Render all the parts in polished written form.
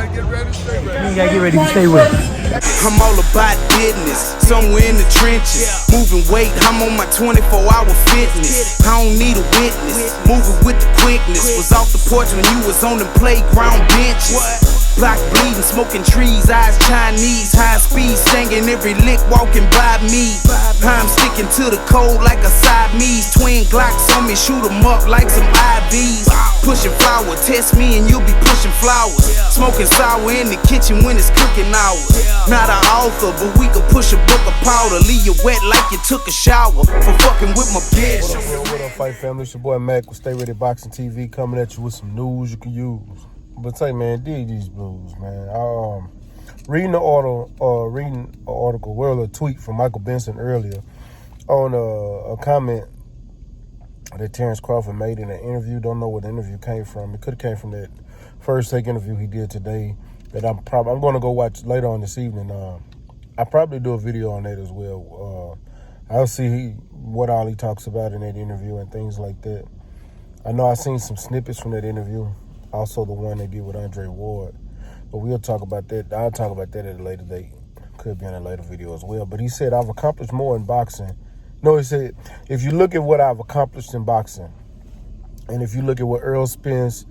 gotta get ready, stay ready. You ain't gotta get ready to stay ready. I'm all about business, somewhere in the trenches. Moving weight, I'm on my 24-hour fitness. I don't need a witness, moving with the quickness. Was off the porch when you was on the playground benches. Block bleeding, smoking trees, eyes Chinese. High speed, singing every lick walking by me. I'm sticking to the code like a Siamese. Twin Glocks on me, shoot 'em up like some IVs. Pushing flour, test me and you'll be pushing flowers. Smoking sour in the kitchen when it's cooking hours. Not an author, but we could push a book of powder. Leave you wet like you took a shower for fucking with my bitch. What up, fight family? It's your boy Mac with StayReadyBoxingTV coming at you with some news you can use. But say, man, dig these blues, man. Reading an article, well, a tweet from Michael Benson earlier on a comment that Terrance Crawford made in an interview. Don't know where the interview came from. It could have came from that first take interview he did today that I'm going to go watch later on this evening. I'll probably do a video on that as well. I'll see what all he talks about in that interview and things like that. I know I've seen some snippets from that interview, also the one they did with Andre Ward. But we'll talk about that. I'll talk about that at a later date. Could be in a later video as well. But he said, I've accomplished more in boxing. No, he said, if you look at what I've accomplished in boxing, and if you look at what Earl Spence,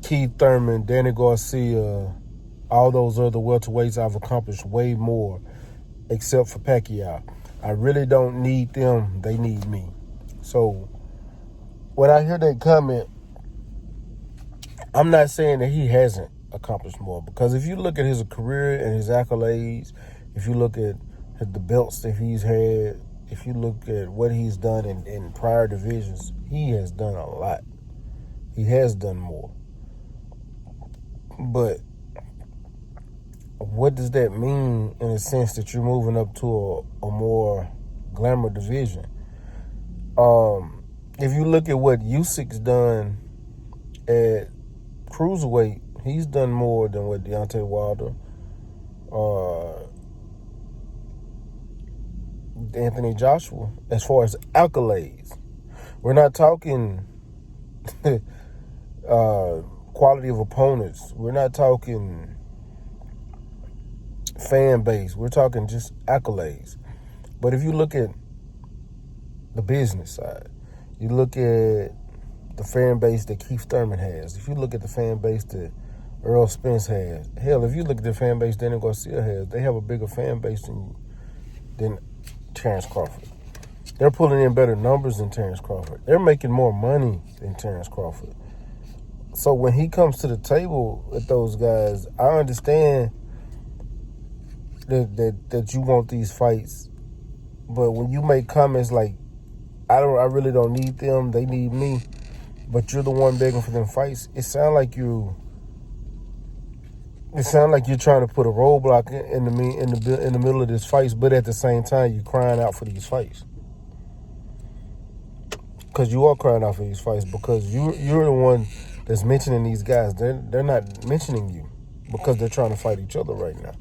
Keith Thurman, Danny Garcia, all those other welterweights, I've accomplished way more, except for Pacquiao. I really don't need them. They need me. So when I hear that comment, I'm not saying that he hasn't accomplished more, because if you look at his career and his accolades, if you look at the belts that he's had, if you look at what he's done in prior divisions, he has done a lot. He has done more. But what does that mean in the sense that you're moving up to a more glamour division? If you look at what Usyk's done at cruiserweight, he's done more than what Deontay Wilder, Anthony Joshua, as far as accolades. We're not talking quality of opponents. We're not talking fan base. We're talking just accolades. But if you look at the business side, you look at the fan base that Keith Thurman has, if you look at the fan base that Earl Spence has, hell, if you look at the fan base Danny Garcia has, they have a bigger fan base than Terrance Crawford. They're pulling in better numbers than Terrance Crawford. They're making more money than Terrance Crawford. So when he comes to the table with those guys, I understand that you want these fights, but when you make comments like, I really don't need them, they need me, but you're the one begging for them fights, it sounds like you're trying to put a roadblock in the middle of this fight, but at the same time you're crying out for these fights. Because you are crying out for these fights, because you're the one that's mentioning these guys. They're not mentioning you because they're trying to fight each other right now.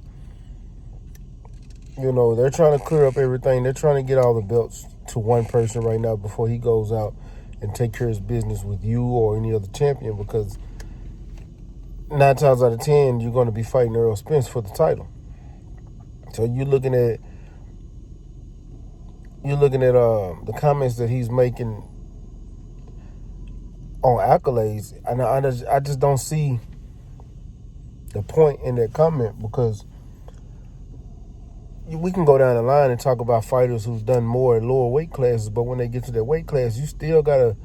You know, they're trying to clear up everything. They're trying to get all the belts to one person right now before he goes out and take care of his business with you or any other champion, because 9 times out of 10, you're going to be fighting Earl Spence for the title. So you're looking at the comments that he's making on accolades, and I just don't see the point in that comment, because we can go down the line and talk about fighters who've done more at lower weight classes, but when they get to that weight class, you still gotta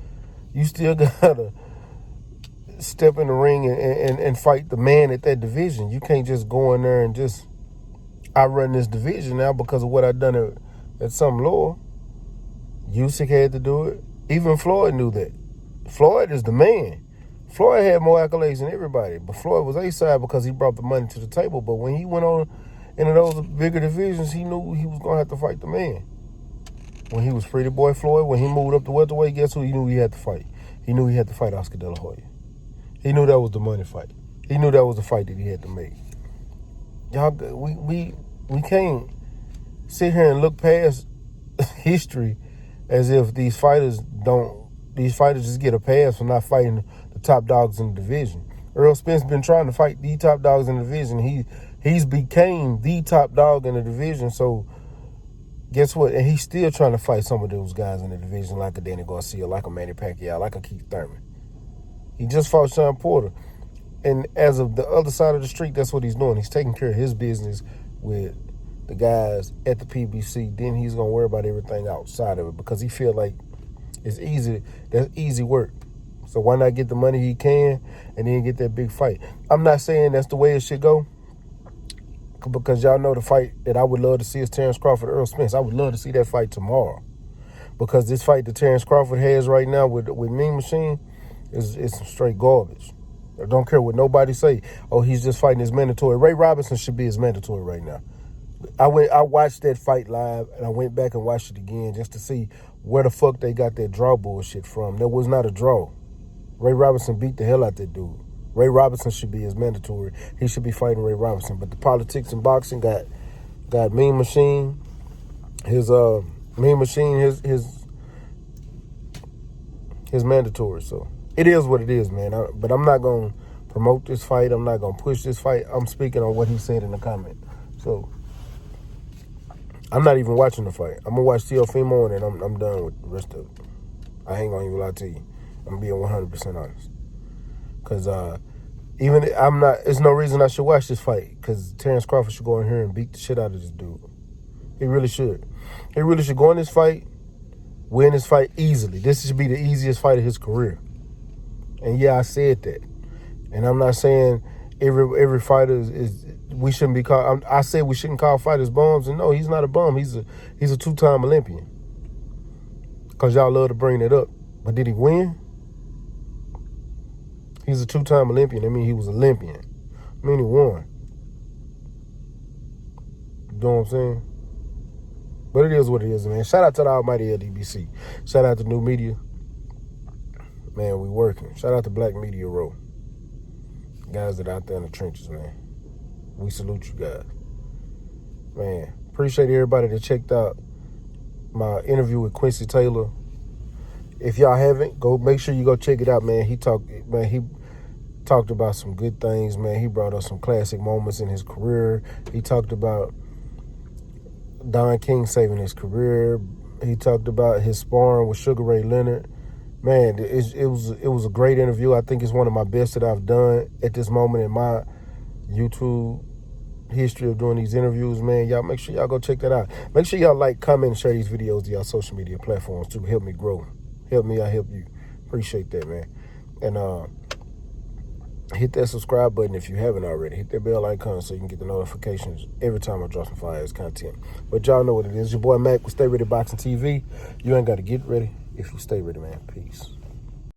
step in the ring and fight the man at that division. You can't just go in there and just, I run this division now because of what I've done at some lower. Usyk had to do it. Even Floyd knew that. Floyd is the man. Floyd had more accolades than everybody, but Floyd was A-side because he brought the money to the table. But when he went on into those bigger divisions, he knew he was going to have to fight the man. When he was Pretty Boy Floyd, when he moved up to welterweight, guess who he knew he had to fight? He knew he had to fight Oscar De La Hoya. He knew that was the money fight. He knew that was the fight that he had to make. Y'all, we can't sit here and look past history as if these fighters just get a pass for not fighting the top dogs in the division. Earl Spence been trying to fight the top dogs in the division. He's became the top dog in the division. So guess what? And he's still trying to fight some of those guys in the division, like a Danny Garcia, like a Manny Pacquiao, like a Keith Thurman. He just fought Sean Porter. And as of the other side of the street, that's what he's doing. He's taking care of his business with the guys at the PBC. Then he's going to worry about everything outside of it because he feel like it's easy. That's easy work. So why not get the money he can and then get that big fight? I'm not saying that's the way it should go because y'all know the fight that I would love to see is Terrance Crawford, Earl Spence. I would love to see that fight tomorrow because this fight that Terrance Crawford has right now with Mean Machine is some straight garbage. I don't care what nobody say. Oh, he's just fighting his mandatory. Ray Robinson should be his mandatory right now. I watched that fight live, and I went back and watched it again just to see where the fuck they got that draw bullshit from. That was not a draw. Ray Robinson beat the hell out that dude. Ray Robinson should be his mandatory. He should be fighting Ray Robinson. But the politics in boxing got Mean Machine, his mandatory. So it is what it is, man. But I'm not gonna promote this fight. I'm not gonna push this fight. I'm speaking on what he said in the comment. So I'm not even watching the fight. I'm gonna watch Teofimo and then I'm done with the rest of it. I ain't gonna even lie to you. I'm being 100% honest. Cause it's no reason I should watch this fight. Cause Terrance Crawford should go in here and beat the shit out of this dude. He really should. He really should go in this fight, win this fight easily. This should be the easiest fight of his career. And yeah, I said that. And I'm not saying every fighter is we shouldn't be called. I said we shouldn't call fighters bums. And no, he's not a bum. He's a two-time Olympian. Cause y'all love to bring that up. But did he win? He's a two-time Olympian. I mean, he was Olympian. I mean, he won. You know what I'm saying? But it is what it is, man. Shout out to the almighty LDBC. Shout out to New Media. Man, we working. Shout out to Black Media Row. Guys that are out there in the trenches, man. We salute you guys. Man, appreciate everybody that checked out my interview with Quincy Taylor. If y'all haven't, make sure you go check it out, man. He talked about some good things, man. He brought up some classic moments in his career. He talked about Don King saving his career. He talked about his sparring with Sugar Ray Leonard. Man, it was a great interview. I think it's one of my best that I've done at this moment in my YouTube history of doing these interviews, man. Y'all make sure y'all go check that out. Make sure y'all like, comment, and share these videos to y'all social media platforms to help me grow. Help me, I help you. Appreciate that, man. And hit that subscribe button if you haven't already. Hit that bell icon so you can get the notifications every time I drop some fire-ass content. But y'all know what it is. Your boy Mac with Stay Ready Boxing TV. You ain't got to get ready if you stay ready, man. Peace.